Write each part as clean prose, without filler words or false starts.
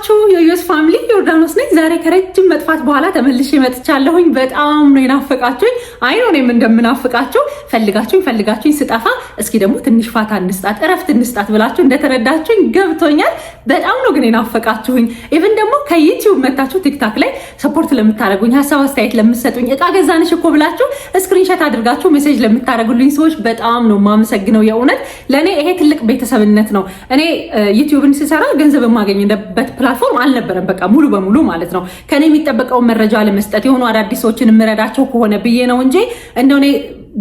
ናችሁ የዩስ ፋሚሊ? ዮርዳኖስ ነኝ። ዛሬ ከረጅም መጥፋት በኋላ ተመልሼ መጥቻለሁኝ። በጣም ነው የናፈቃችሁኝ። አይ ነው እኔም እንደምናፍቃችሁ ፈልጋችሁኝ ስጠፋ እስኪ ደግሞ ትንሽ ፋታ እንስጣት እረፍት እንስጣት ብላችሁ እንደተረዳችሁኝ ገብቶኛል። በጣም ነው ግን የናፈቃችሁኝ። ኢቭን ደግሞ ከዩቲዩብ መታችሁ ቲክታክ ላይ ሰፖርት ለምታደርጉኝ፣ ሀሳብ አስተያየት ለምትሰጡኝ፣ እቃ ገዛንሽ እኮ ብላችሁ ስክሪንሾት አድርጋችሁ ሜሴጅ ለምታደርጉልኝ ሰዎች በጣም ነው የማመሰግነው። የእውነት ለእኔ ይሄ ትልቅ ቤተሰብነት ነው። እኔ ዩቲዩብን ስሰራ ገንዘብ የማገኝበት ፕላትፎርም አልነበረም። በቃ ሙሉ በሙሉ ማለት ነው ከኔ የሚጠበቀውን መረጃ ለመስጠት የሆኑ አዳዲስ ሰዎችን የምረዳቸው ከሆነ ብዬ ነው እንጂ እንደው እኔ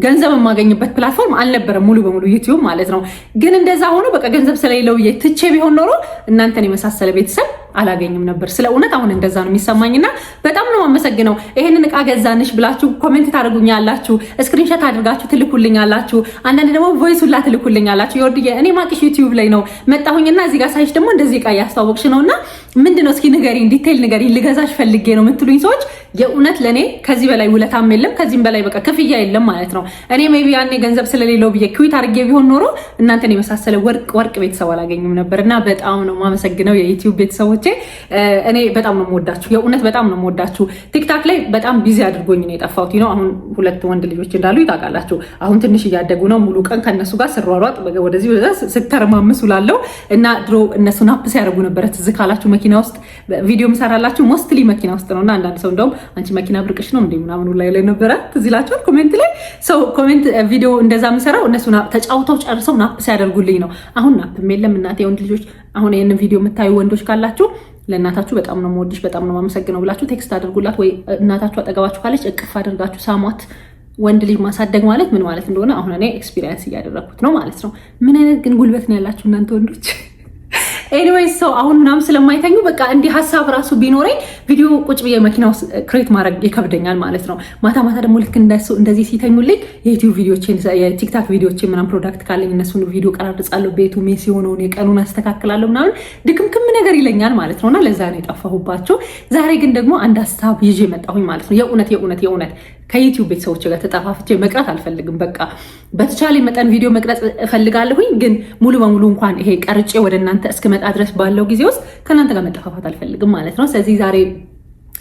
ገንዘብ የማገኝበት ፕላትፎርም አልነበረም ሙሉ በሙሉ ዩቲዩብ ማለት ነው። ግን እንደዛ ሆኖ በቃ ገንዘብ ስለሌለው ብዬ ትቼ ቢሆን ኖሮ እናንተን የመሳሰለ ቤተሰብ አላገኝም ነበር። ስለ እውነት አሁን እንደዛ ነው የሚሰማኝና በጣም ነው የማመሰግነው። ይሄንን እቃ ገዛንሽ ብላችሁ ኮሜንት ታደርጉኛላችሁ፣ ስክሪንሾት አድርጋችሁ ትልኩልኛላችሁ፣ አንዳንድ ደግሞ ቮይስ ሁላ ትልኩልኛላችሁ። ይወርድዬ እኔ ማቅሽ ዩቲዩብ ላይ ነው መጣሁኝና እዚህ ጋር ሳይሽ ደግሞ እንደዚህ እቃ እያስተዋወቅሽ ነውና ምንድነው እስኪ ንገሪኝ፣ ዲቴይል ንገሪኝ፣ ልገዛሽ ፈልጌ ነው የምትሉኝ ሰዎች የእውነት ለኔ ከዚህ በላይ ውለታም የለም፣ ከዚህም በላይ በቃ ክፍያ የለም ማለት ነው። እኔ ሜቢ ያኔ ገንዘብ ስለሌለው ብዬ ኩዊት አድርጌ ቢሆን ኖሮ እናንተን የመሳሰለ ወርቅ ቤተሰብ አላገኝም ነበርና በጣም ነው የማመሰግነው የዩቲዩብ ቤተሰቦች። እኔ በጣም ነው የምወዳችሁ፣ የእውነት በጣም ነው የምወዳችሁ። ቲክታክ ላይ በጣም ቢዚ አድርጎኝ ነው የጠፋሁት ነው። አሁን 2 ወንድ ልጆች እንዳሉ ይታወቃላችሁ። አሁን ትንሽ እያደጉ ነው። ሙሉ ቀን ከነሱ ጋር ስሯሯጥ ወደዚህ ወደዛ ስተረማምስ ውላለሁ እና ድሮ እነሱን አፕ ሲያደርጉ ነበረ። ትዝ ካላችሁ መኪና ውስጥ ቪዲዮ ምሰራላችሁ ሞስትሊ መኪና ውስጥ ነውና አንዳንድ ሰው እንደውም አንቺ መኪና ብርቅሽ ነው እንዴ ምናምን ላይ ነበረ። ትዝ ይላችኋል ኮሜንት ላይ ሰው ኮሜንት ቪዲዮ እንደዛ ምሰራው እነሱ ተጫውተው ጨርሰው ናፕ ሲያደርጉልኝ ነው። አሁን ናፕም የለም እናቴ። ወንድ ልጆች አሁን ይሄንን ቪዲዮ የምታዩ ወንዶች ካላችሁ ለእናታችሁ በጣም ነው የምወድሽ በጣም ነው የማመሰግነው ብላችሁ ቴክስት አድርጉላት፣ ወይ እናታችሁ አጠገባችሁ ካለች እቅፍ አድርጋችሁ ሳሟት። ወንድ ልጅ ማሳደግ ማለት ምን ማለት እንደሆነ አሁን እኔ ኤክስፒሪየንስ እያደረኩት ነው ማለት ነው። ምን አይነት ግን ጉልበት ነው ያላችሁ እናንተ ወንዶች! ኤኒዌይስ ሰው አሁን ምናምን ስለማይተኙ በቃ እንዲህ ሀሳብ ራሱ ቢኖረኝ ቪዲዮ ቁጭ ብዬ መኪና ውስጥ ክሬት ማድረግ ይከብደኛል ማለት ነው። ማታ ደግሞ ልክ እንደዚህ ሲተኙልኝ የዩቲዩብ ቪዲዮችን የቲክታክ ቪዲዮችን ምናምን ፕሮዳክት ካለኝ እነሱን ቪዲዮ ቀራርጻለሁ፣ ቤቱ ሜስ የሆነውን የቀኑን አስተካክላለሁ ምናምን ድክምክም ነገር ይለኛል ማለት ነውና ለዛ ነው የጠፋሁባቸው። ዛሬ ግን ደግሞ አንድ ሀሳብ ይዤ መጣሁኝ ማለት ነው። የእውነት ከዩቲዩብ ቤተሰቦች ጋር ተጠፋፍቼ መቅረት አልፈልግም። በቃ በተቻለ መጠን ቪዲዮ መቅረጽ እፈልጋለሁኝ፣ ግን ሙሉ በሙሉ እንኳን ይሄ ቀርጬ ወደ እናንተ እስክመጣ ድረስ ባለው ጊዜ ውስጥ ከእናንተ ጋር መጠፋፋት አልፈልግም ማለት ነው። ስለዚህ ዛሬ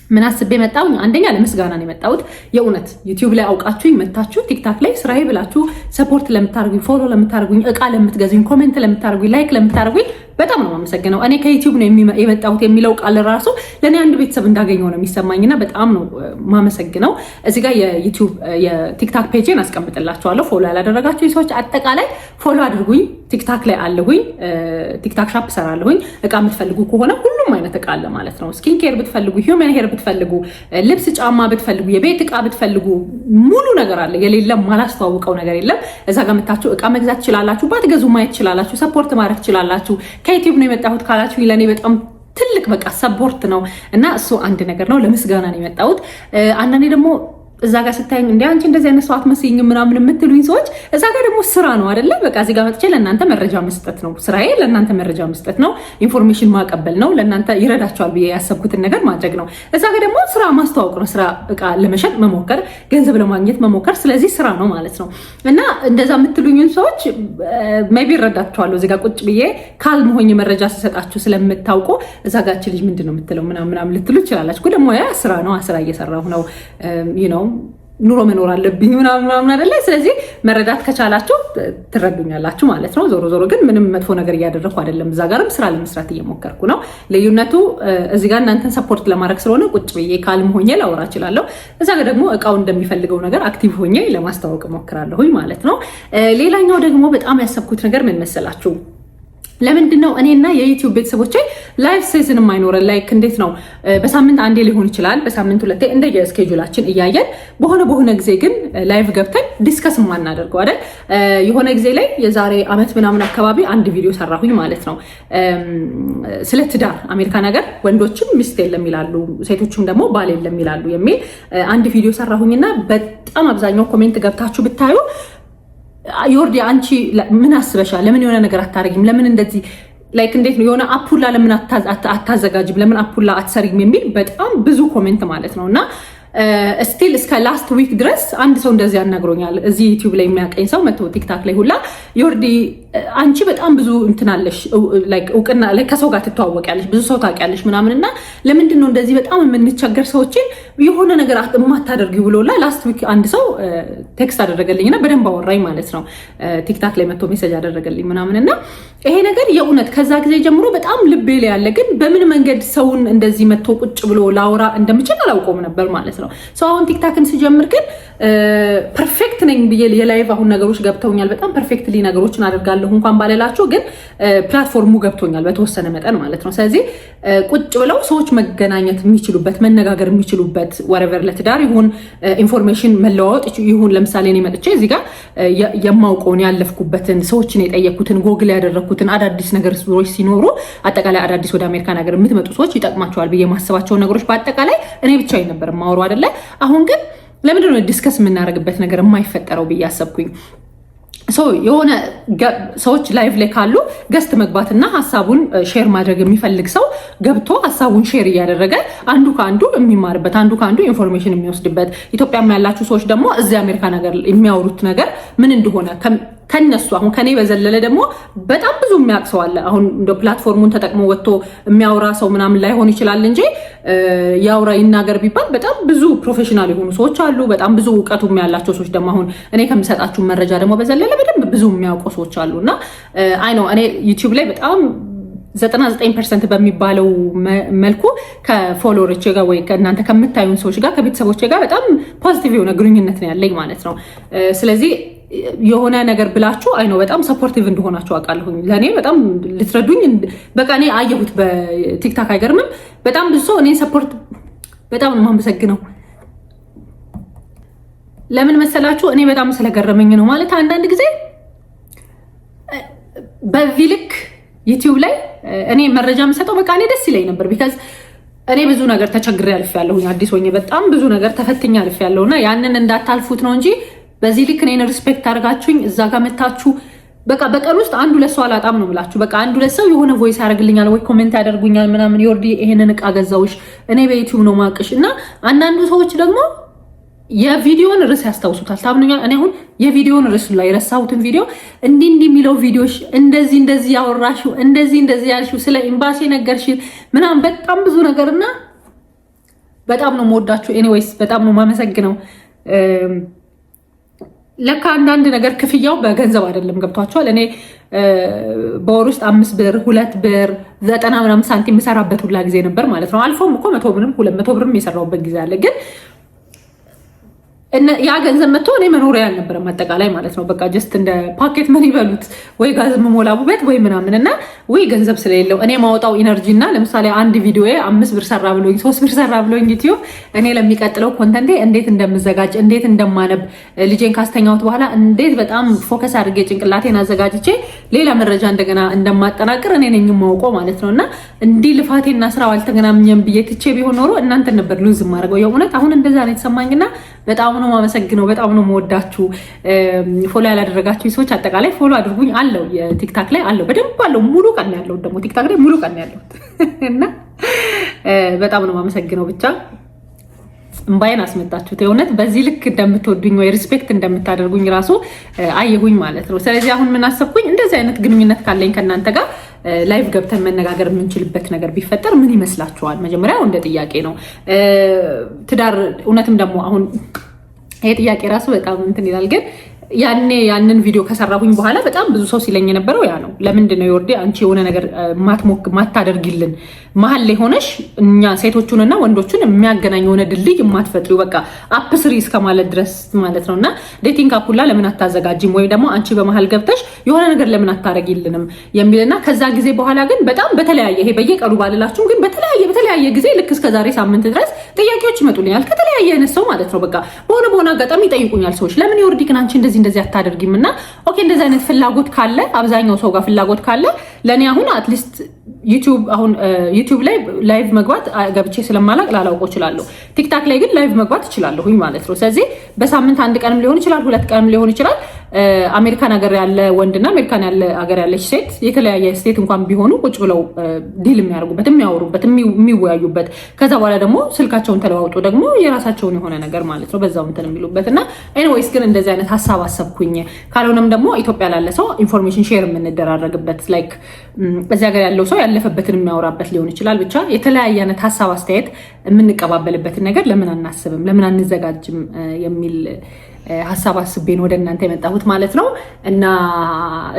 ምን አስቤ መጣሁ? አንደኛ ለምስጋና ነው የመጣሁት። የእውነት ዩቲዩብ ላይ አውቃችሁኝ መታችሁ ቲክታክ ላይ ስራዬ ብላችሁ ሰፖርት ለምታደርጉኝ፣ ፎሎ ለምታደርጉኝ፣ እቃ ለምትገዙኝ፣ ኮሜንት ለምታደርጉኝ፣ ላይክ ለምታደርጉኝ በጣም ነው የማመሰግነው። እኔ ከዩቲዩብ ነው የመጣሁት የሚለው ቃል ራሱ ለእኔ አንድ ቤተሰብ እንዳገኘው ነው የሚሰማኝና በጣም ነው የማመሰግነው። እዚህ ጋር የዩቲዩብ የቲክታክ ፔጅን አስቀምጥላችኋለሁ። ፎሎ ያላደረጋችሁ ሰዎች አጠቃላይ ፎሎ አድርጉኝ። ቲክታክ ላይ አለሁኝ። ቲክታክ ሻፕ ሰራለሁኝ። እቃ የምትፈልጉ ከሆነ ሁሉም አይነት እቃ አለ ማለት ነው። ስኪን ኬር ብትፈልጉ፣ ሂውመን ሄር ብትፈልጉ፣ ልብስ ጫማ ብትፈልጉ፣ የቤት እቃ ብትፈልጉ ሙሉ ነገር አለ። የሌለም ማላስተዋውቀው ነገር የለም። እዛ ጋር መታችሁ እቃ መግዛት ትችላላችሁ። ባትገዙ ማየት ትችላላችሁ። ሰፖርት ማድረግ ትችላላችሁ። ከዩቲዩብ ነው የመጣሁት ካላችሁ ለእኔ በጣም ትልቅ በቃ ሰፖርት ነው እና እሱ አንድ ነገር ነው። ለምስጋና ነው የመጣሁት። አንዳንዴ ደግሞ እዛ ጋር ስታዩኝ እንደ አንቺ እንደዚህ አይነት ሰው አትመስይኝም ምናምን የምትሉኝ ሰዎች እዛ ጋር ደግሞ ስራ ነው አይደለ? በቃ እዚህ ጋር መጥቼ ለእናንተ መረጃ መስጠት ነው ስራዬ። ለእናንተ መረጃ መስጠት ነው፣ ኢንፎርሜሽን ማቀበል ነው፣ ለእናንተ ይረዳቸዋል ብዬ ያሰብኩትን ነገር ማድረግ ነው። እዛ ጋር ደግሞ ስራ ማስተዋወቅ ነው። ስራ እቃ ለመሸጥ መሞከር፣ ገንዘብ ለማግኘት መሞከር፣ ስለዚህ ስራ ነው ማለት ነው። እና እንደዛ የምትሉኝን ሰዎች ሜይ ቢ እረዳችኋለሁ። እዚህ ጋር ቁጭ ብዬ ካልም ሆኜ መረጃ ስሰጣችሁ ስለምታውቁ እዛ ጋር እቺ ልጅ ምንድን ነው የምትለው ምናምን ልትሉ ይችላላችሁ። ደግሞ ያ ስራ ነው፣ ስራ እየሰራሁ ነው ነው ኑሮ መኖር አለብኝ ምናምን አይደለ? ስለዚህ መረዳት ከቻላችሁ ትረዱኛላችሁ ማለት ነው። ዞሮ ግን ምንም መጥፎ ነገር እያደረኩ አይደለም። እዛ ጋርም ስራ ለመስራት እየሞከርኩ ነው። ልዩነቱ እዚህ ጋር እናንተን ሰፖርት ለማድረግ ስለሆነ ቁጭ ብዬ ካልም ሆኜ ላወራ እችላለሁ። እዛ ጋር ደግሞ እቃው እንደሚፈልገው ነገር አክቲቭ ሆኜ ለማስተዋወቅ እሞክራለሁኝ ማለት ነው። ሌላኛው ደግሞ በጣም ያሰብኩት ነገር ምን መሰላችሁ? ለምንድን ነው እኔና የዩቲዩብ ቤተሰቦቼ ላይቭ ሴሽን የማይኖረን? ላይክ እንዴት ነው በሳምንት አንዴ ሊሆን ይችላል፣ በሳምንት 2 እንደ የስኬጁላችን እያየን በሆነ ጊዜ ግን ላይቭ ገብተን ዲስከስ የማናደርገው አይደል? የሆነ ጊዜ ላይ የዛሬ ዓመት ምናምን አካባቢ አንድ ቪዲዮ ሰራሁኝ ማለት ነው። ስለ ትዳር አሜሪካ ነገር ወንዶችም ሚስት የለም ይላሉ፣ ሴቶችም ደግሞ ባል የለም ይላሉ የሚል አንድ ቪዲዮ ሰራሁኝና በጣም አብዛኛው ኮሜንት ገብታችሁ ብታዩ ዮርዲ አንቺ ምን አስበሻል? ለምን የሆነ ነገር አታረጊም? ለምን እንደዚህ ላይክ እንዴት ነው የሆነ አፑላ ለምን አታዘጋጅም? ለምን አፑላ አትሰሪም? የሚል በጣም ብዙ ኮሜንት ማለት ነው። እና ስቲል እስከ ላስት ዊክ ድረስ አንድ ሰው እንደዚህ ያናግሮኛል። እዚህ ዩቲዩብ ላይ የሚያቀኝ ሰው መጥቶ ቲክታክ ላይ ሁላ ዮርዲ አንቺ በጣም ብዙ እንትናለሽ ላይክ እውቅና ላይ ከሰው ጋር ትተዋወቂያለሽ፣ ብዙ ሰው ታውቂያለሽ ምናምን እና ለምንድን ነው እንደዚህ በጣም የምንቸገር ሰዎችን የሆነ ነገር የማታደርጊው ብሎላ ላስት ዊክ አንድ ሰው ቴክስት አደረገልኝና በደንብ አወራኝ ማለት ነው። ቲክታክ ላይ መጥቶ ሜሴጅ አደረገልኝ ምናምን እና ይሄ ነገር የእውነት ከዛ ጊዜ ጀምሮ በጣም ልቤ ላይ ያለ፣ ግን በምን መንገድ ሰውን እንደዚህ መጥቶ ቁጭ ብሎ ላውራ እንደምችል አላውቀውም ነበር ማለት ነው። ሰው አሁን ቲክታክን ሲጀምር ግን ፐርፌክት ነኝ ብዬ የላይቭ አሁን ነገሮች ገብተውኛል። በጣም ፐርፌክትሊ ነገሮችን አደርጋለሁ እንኳን ባለላቸው፣ ግን ፕላትፎርሙ ገብቶኛል በተወሰነ መጠን ማለት ነው። ስለዚህ ቁጭ ብለው ሰዎች መገናኘት የሚችሉበት መነጋገር የሚችሉበት ወረቨር ለትዳር ይሁን ኢንፎርሜሽን መለዋወጥ ይሁን። ለምሳሌ እኔ መጥቼ እዚህ ጋር የማውቀውን ያለፍኩበትን ሰዎችን የጠየኩትን ጎግል ያደረግኩትን አዳዲስ ነገር ሲኖሩ አጠቃላይ አዳዲስ ወደ አሜሪካን ሀገር የምትመጡ ሰዎች ይጠቅማቸዋል ብዬ ማስባቸውን ነገሮች በአጠቃላይ እኔ ብቻዬን ነበር የማወሩ አይደለ። አሁን ግን ለምንድነው ዲስከስ የምናደርግበት ነገር የማይፈጠረው ብዬ አሰብኩኝ። የሆነ ሰዎች ላይቭ ላይ ካሉ ገስት መግባትና ሀሳቡን ሼር ማድረግ የሚፈልግ ሰው ገብቶ ሀሳቡን ሼር እያደረገ አንዱ ከአንዱ የሚማርበት፣ አንዱ ከአንዱ ኢንፎርሜሽን የሚወስድበት፣ ኢትዮጵያም ያላችሁ ሰዎች ደግሞ እዚህ አሜሪካ ነገር የሚያወሩት ነገር ምን እንደሆነ ከነሱ አሁን ከኔ በዘለለ ደግሞ በጣም ብዙ የሚያውቅ ሰው አለ። አሁን እንደ ፕላትፎርሙን ተጠቅሞ ወጥቶ የሚያወራ ሰው ምናምን ላይሆን ይችላል እንጂ ያውራ ይናገር ቢባል በጣም ብዙ ፕሮፌሽናል የሆኑ ሰዎች አሉ። በጣም ብዙ እውቀቱ ያላቸው ሰዎች ደግሞ አሁን እኔ ከምሰጣችሁ መረጃ ደግሞ በዘለለ በደንብ ብዙ የሚያውቁ ሰዎች አሉ እና አይ ነው እኔ ዩቲዩብ ላይ በጣም 99% በሚባለው መልኩ ከፎሎወሮቼ ጋር ወይ ከእናንተ ከምታዩን ሰዎች ጋር ከቤተሰቦቼ ጋር በጣም ፖዚቲቭ የሆነ ግንኙነት ነው ያለኝ ማለት ነው። ስለዚህ የሆነ ነገር ብላችሁ አይ ነው በጣም ሰፖርቲቭ እንደሆናችሁ አውቃለሁኝ። ለእኔ በጣም ልትረዱኝ በቃ እኔ አየሁት በቲክታክ አይገርምም። በጣም ብዙ ሰው እኔ ሰፖርት በጣም ነው የማመሰግነው። ለምን መሰላችሁ? እኔ በጣም ስለገረመኝ ነው ማለት አንዳንድ ጊዜ በዚህ ልክ ዩቲዩብ ላይ እኔ መረጃ የምሰጠው በቃ እኔ ደስ ይለኝ ነበር። ቢካዝ እኔ ብዙ ነገር ተቸግሬ አልፌያለሁኝ። አዲስ ሆኜ በጣም ብዙ ነገር ተፈትኜ አልፌያለሁና ያንን እንዳታልፉት ነው እንጂ በዚህ ልክ እኔን ሪስፔክት አድርጋችሁኝ እዛ ጋር መታችሁ በቃ በቀን ውስጥ አንዱ ለሰው አላጣም ነው ብላችሁ በቃ አንዱ ለሰው የሆነ ቮይስ ያደርግልኛል ወይ ኮሜንት ያደርጉኛል ምናምን ዮርዲ ይሄንን እቃ ገዛውሽ እኔ በዩቲዩብ ነው ማቅሽ እና አንዳንዱ ሰዎች ደግሞ የቪዲዮን ርዕስ ያስታውሱታል። ታምኑኛል። እኔ አሁን የቪዲዮን ርዕስ ላይ የረሳሁትን ቪዲዮ እንዲህ የሚለው ቪዲዮሽ እንደዚህ ያወራሽው እንደዚህ ያልሽው ስለ ኤምባሲ ነገርሽ ምናምን በጣም ብዙ ነገርና በጣም ነው የምወዳችሁ። ኤኒዌይስ በጣም ነው የማመሰግነው። ለካ አንዳንድ ነገር ክፍያው በገንዘብ አይደለም። ገብቷቸዋል። እኔ በወር ውስጥ 5 ብር 2 ብር 90 ምናምን ሳንቲም የምሰራበት ሁላ ጊዜ ነበር ማለት ነው። አልፎም እኮ 100 ብርም 200 ብርም የሰራሁበት ጊዜ አለ። ግን ያ ገንዘብ መጥቶ እኔ መኖሪያ አልነበረም አጠቃላይ ማለት ነው። በቃ ጀስት እንደ ፓኬት ምን ይበሉት ወይ ጋዝ የምሞላበት ወይ ምናምን እና ወይ ገንዘብ ስለሌለው እኔ ማውጣው ኢነርጂ እና ለምሳሌ አንድ ቪዲዮ 5 ብር ሰራ ብሎኝ 3 ብር ሰራ ብሎኝ ዩቲዩብ እኔ ለሚቀጥለው ኮንተንቴ እንዴት እንደምዘጋጅ እንዴት እንደማነብ ልጄን ካስተኛሁት በኋላ እንዴት በጣም ፎከስ አድርጌ ጭንቅላቴን አዘጋጅቼ ሌላ መረጃ እንደገና እንደማጠናቅር እኔ ነኝ የማውቀው ማለት ነው። እና እንዲህ ልፋቴና ስራው አልተገናኘም ብዬ ትቼ ቢሆን ኖሮ እናንተ ነበር ሉዝ ማድረገው። የእውነት አሁን እንደዛ ነው የተሰማኝና በጣም ነው የማመሰግነው። በጣም ነው የምወዳችሁ። ፎሎ ያላደረጋችሁ ሰዎች አጠቃላይ ፎሎ አድርጉኝ። አለው የቲክታክ ላይ አለው በደንብ አለው። ሙሉ ቀን ያለው ደግሞ ቲክታክ ላይ ሙሉ ቀን ያለው እና በጣም ነው የማመሰግነው። ብቻ እምባዬን አስመጣችሁት። የእውነት በዚህ ልክ እንደምትወዱኝ ወይ ሪስፔክት እንደምታደርጉኝ ራሱ አየሁኝ ማለት ነው። ስለዚህ አሁን ምን አሰብኩኝ፣ እንደዚህ አይነት ግንኙነት ካለኝ ከእናንተ ጋር ላይቭ ገብተን መነጋገር የምንችልበት ነገር ቢፈጠር ምን ይመስላችኋል? መጀመሪያ እንደ ጥያቄ ነው። ትዳር እውነትም ደግሞ አሁን ይሄ ጥያቄ ራሱ በጣም እንትን ይላል። ግን ያንን ቪዲዮ ከሰራሁኝ በኋላ በጣም ብዙ ሰው ሲለኝ የነበረው ያ ነው። ለምንድን ነው ዮርዲ አንቺ የሆነ ነገር ማታደርጊልን መሀል ላይ ሆነሽ እኛ ሴቶቹንና ወንዶቹን የሚያገናኝ የሆነ ድልድይ የማትፈጥሪው በቃ አፕ ስሪ እስከ ማለት ድረስ ማለት ነው። እና ዴቲንግ አፑላ ለምን አታዘጋጅም ወይም ደግሞ አንቺ በመሀል ገብተሽ የሆነ ነገር ለምን አታረጊልንም የሚልና ከዛ ጊዜ በኋላ ግን በጣም በተለያየ ይሄ በየቀኑ ባልላችሁም ግን በተለያየ ጊዜ ልክ እስከዛሬ ሳምንት ድረስ ጥያቄዎች ይመጡልኛል ከተለያየ አይነት ሰው ማለት ነው። በቃ በሆነ አጋጣሚ ይጠይቁኛል ሰዎች ለምን ዮርዲ ግን አንቺ እንደዚህ አታደርጊም? እና ኦኬ እንደዚህ አይነት ፍላጎት ካለ አብዛኛው ሰው ጋር ፍላጎት ካለ ለእኔ አሁን አትሊስት ዩቲዩብ ላይ ላይቭ መግባት ገብቼ ስለማላቅ ላላውቀው እችላለሁ። ቲክታክ ላይ ግን ላይቭ መግባት እችላለሁኝ ማለት ነው። ስለዚህ በሳምንት 1 ቀንም ሊሆን ይችላል 2 ቀንም ሊሆን ይችላል አሜሪካን ሀገር ያለ ወንድና አሜሪካን ሀገር ያለች ሴት የተለያየ ስቴት እንኳን ቢሆኑ ቁጭ ብለው ዲል የሚያደርጉበት የሚያወሩበት የሚወያዩበት ከዛ በኋላ ደግሞ ስልካቸውን ተለዋውጡ ደግሞ የራሳቸውን የሆነ ነገር ማለት ነው በዛው እንትን የሚሉበት እና ኤኒዌይስ ግን እንደዚህ አይነት ሀሳብ አሰብኩኝ። ካልሆነም ደግሞ ኢትዮጵያ ላለ ሰው ኢንፎርሜሽን ሼር የምንደራረግበት ላይክ በዚህ ሀገር ያለው ሰው ያለፈበትን የሚያወራበት ሊሆን ይችላል። ብቻ የተለያየ አይነት ሀሳብ አስተያየት የምንቀባበልበትን ነገር ለምን አናስብም ለምን አንዘጋጅም የሚል ሀሳብ አስቤ ነው ወደ እናንተ የመጣሁት ማለት ነው። እና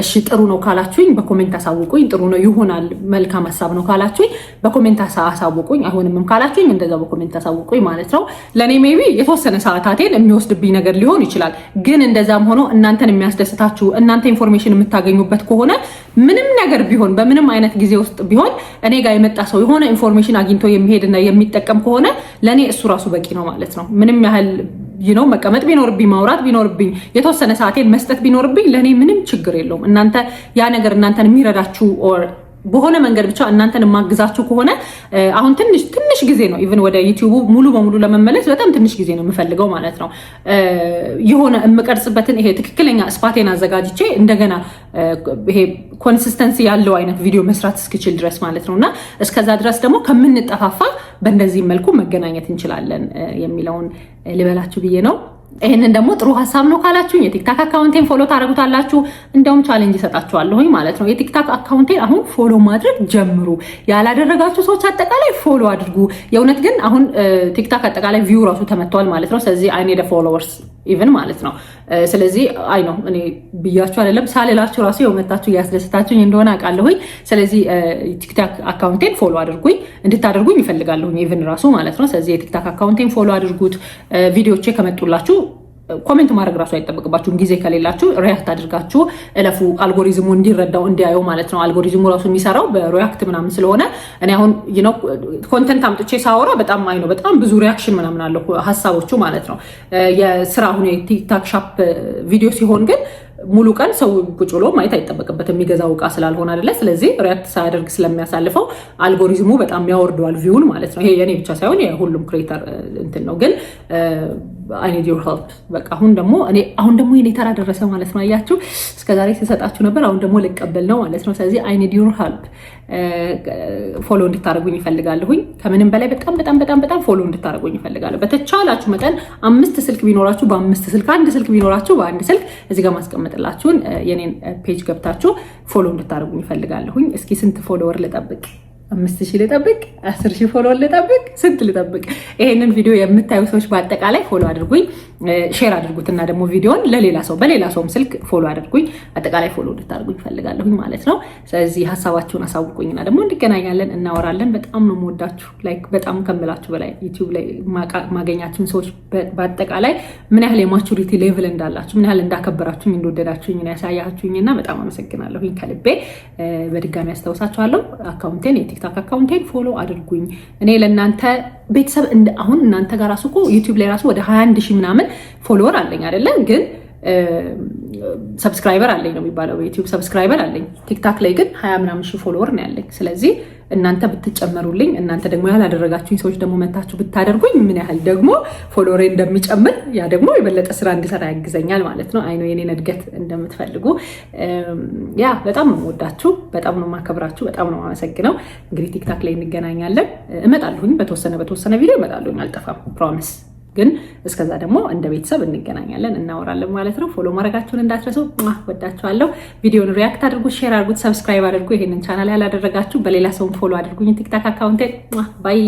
እሺ ጥሩ ነው ካላችሁኝ በኮሜንት አሳውቁኝ። ጥሩ ነው ይሆናል መልካም ሀሳብ ነው ካላችሁኝ በኮሜንት አሳውቁኝ። አይሆንም ካላችሁኝ እንደዛው በኮሜንት አሳውቁኝ ማለት ነው። ለኔ ሜቢ የተወሰነ ሰዓታቴን የሚወስድብኝ ነገር ሊሆን ይችላል። ግን እንደዛም ሆኖ እናንተን የሚያስደስታችሁ እናንተ ኢንፎርሜሽን የምታገኙበት ከሆነ ምንም ነገር ቢሆን በምንም አይነት ጊዜ ውስጥ ቢሆን እኔ ጋር የመጣ ሰው የሆነ ኢንፎርሜሽን አግኝቶ የሚሄድና የሚጠቀም ከሆነ ለኔ እሱ ራሱ በቂ ነው ማለት ነው። ምንም ያህል መቀመጥ ቢኖርብኝ ማውራት ቢኖርብኝ የተወሰነ ሰዓቴን መስጠት ቢኖርብኝ ለኔ ምንም ችግር የለውም። እናንተ ያ ነገር እናንተን የሚረዳችሁ በሆነ መንገድ ብቻ እናንተን የማግዛችሁ ከሆነ አሁን ትንሽ ጊዜ ነው ኢቭን ወደ ዩቲዩብ ሙሉ በሙሉ ለመመለስ በጣም ትንሽ ጊዜ ነው የምፈልገው ማለት ነው። የሆነ የምቀርጽበትን ይሄ ትክክለኛ ስፓቴን አዘጋጅቼ እንደገና ይሄ ኮንሲስተንሲ ያለው አይነት ቪዲዮ መስራት እስክችል ድረስ ማለት ነውና እስከዛ ድረስ ደግሞ ከምንጠፋፋ በእንደዚህ መልኩ መገናኘት እንችላለን የሚለውን ልበላችሁ ብዬ ነው። ይሄንን ደግሞ ጥሩ ሀሳብ ነው ካላችሁ የቲክታክ አካውንቴን ፎሎ ታደርጉታላችሁ። እንደውም ቻሌንጅ እሰጣችኋለሁኝ ማለት ነው። የቲክታክ አካውንቴን አሁን ፎሎ ማድረግ ጀምሩ። ያላደረጋችሁ ሰዎች አጠቃላይ ፎሎ አድርጉ። የእውነት ግን አሁን ቲክታክ አጠቃላይ ቪው ራሱ ተመቷል ማለት ነው። ስለዚህ አይ ኒድ ፎሎወርስ ኢቭን ማለት ነው። ስለዚህ አይ ነው እኔ ብያችሁ አይደለም ሳልላችሁ ራሱ የመጣችሁ እያስደስታችሁኝ እንደሆነ አውቃለሁኝ። ስለዚህ ቲክታክ አካውንቴን ፎሎ አድርጉኝ እንድታደርጉኝ ይፈልጋለሁኝ ኢቭን ራሱ ማለት ነው። ስለዚህ የቲክታክ አካውንቴን ፎሎ አድርጉት። ቪዲዮቼ ከመጡላችሁ ኮሜንት ማድረግ ራሱ አይጠበቅባችሁም። ጊዜ ከሌላችሁ ሪያክት አድርጋችሁ እለፉ። አልጎሪዝሙ እንዲረዳው እንዲያየው ማለት ነው። አልጎሪዝሙ ራሱ የሚሰራው በሪያክት ምናምን ስለሆነ እኔ አሁን ኮንተንት አምጥቼ ሳወራ በጣም ብዙ ሪያክሽን ምናምን አለው ሀሳቦቹ ማለት ነው። የስራ አሁን የቲክታክ ሻፕ ቪዲዮ ሲሆን ግን ሙሉ ቀን ሰው ቁጭ ብሎ ማየት አይጠበቅበትም የሚገዛው እቃ ስላልሆነ አይደለ። ስለዚህ ሪያክት ሳያደርግ ስለሚያሳልፈው አልጎሪዝሙ በጣም ያወርደዋል ቪውን ማለት ነው። ይሄ የኔ ብቻ ሳይሆን የሁሉም ክሬተር እንትን ነው። ግን አይ ኒድ ዩር ሄልፕ በቃ አሁን ደግሞ የኔ ተራ ደረሰ ማለት ነው። አያችሁ እስከዛሬ ስሰጣችሁ ነበር፣ አሁን ደግሞ ልቀበል ነው ማለት ነው። ስለዚህ አይ ኒድ ዩር ሄልፕ ፎሎ እንድታደርጉኝ ይፈልጋለሁኝ። ከምንም በላይ በጣም ፎሎ እንድታደርጉኝ ይፈልጋለሁ። በተቻላችሁ መጠን 5 ስልክ ቢኖራችሁ በ5 ስልክ፣ 1 ስልክ ቢኖራችሁ በ1 ስልክ እዚህ ጋር ማስቀመጥላችሁን የኔን ፔጅ ገብታችሁ ፎሎ እንድታደርጉኝ ይፈልጋለሁኝ። እስኪ ስንት ፎሎወር ልጠብቅ? 5000 ልጠብቅ? 10000 ፎሎወር ልጠብቅ? ስንት ልጠብቅ? ይሄንን ቪዲዮ የምታዩ ሰዎች በአጠቃላይ ፎሎ አድርጉኝ፣ ሼር አድርጉትና ደግሞ ቪዲዮን በሌላ ሰውም ስልክ ፎሎ አድርጉኝ። አጠቃላይ ፎሎ እንድታደርጉኝ ፈልጋለሁኝ ማለት ነው። ስለዚህ ሀሳባችሁን አሳውቁኝና ደግሞ እንገናኛለን፣ እናወራለን። በጣም ነው የምወዳችሁ። ላይክ በጣም ከምላችሁ በላይ ዩቲዩብ ላይ ማገኛችሁን ሰዎች በአጠቃላይ ምን ያህል የማቹሪቲ ሌቭል እንዳላችሁ ምን ያህል እንዳከበራችሁኝ እንደወደዳችሁኝ ያሳያችሁኝና በጣም አመሰግናለሁኝ ከልቤ። በድጋሚ አስታውሳችኋለሁ አካውንቴን የቲክታክ አካውንቴን ፎሎ አድርጉኝ። እኔ ለእናንተ ቤተሰብ አሁን እናንተ ጋር ራሱ እኮ ዩቲዩብ ላይ ራሱ ወደ 21,000 ምናምን ፎሎወር አለኝ አይደለም? ግን ሰብስክራይበር አለኝ ነው የሚባለው። ዩቲዩብ ሰብስክራይበር አለኝ። ቲክታክ ላይ ግን 20 ምናምን ሺህ ፎሎወር ነው ያለኝ። ስለዚህ እናንተ ብትጨመሩልኝ፣ እናንተ ደግሞ ያላደረጋችሁኝ ሰዎች ደግሞ መታችሁ ብታደርጉኝ ምን ያህል ደግሞ ፎሎወሬ እንደሚጨምር ያ ደግሞ የበለጠ ስራ እንዲሰራ ያግዘኛል ማለት ነው። አይኖ የኔን እድገት እንደምትፈልጉ ያ በጣም ነው የምወዳችሁ፣ በጣም ነው የማከብራችሁ፣ በጣም ነው የማመሰግነው። እንግዲህ ቲክታክ ላይ እንገናኛለን። እመጣለሁኝ በተወሰነ ቪዲዮ እመጣለሁኝ፣ አልጠፋም ፕሮሚስ። ግን እስከዛ ደግሞ እንደ ቤተሰብ እንገናኛለን፣ እናወራለን ማለት ነው። ፎሎ ማድረጋችሁን እንዳትረሱ። ወዳችኋለሁ። ቪዲዮን ሪያክት አድርጉ፣ ሼር አድርጉት፣ ሰብስክራይብ አድርጉ። ይሄንን ቻናል ያላደረጋችሁ በሌላ ሰውም ፎሎ አድርጉኝ። ቲክታክ አካውንቴ ባይ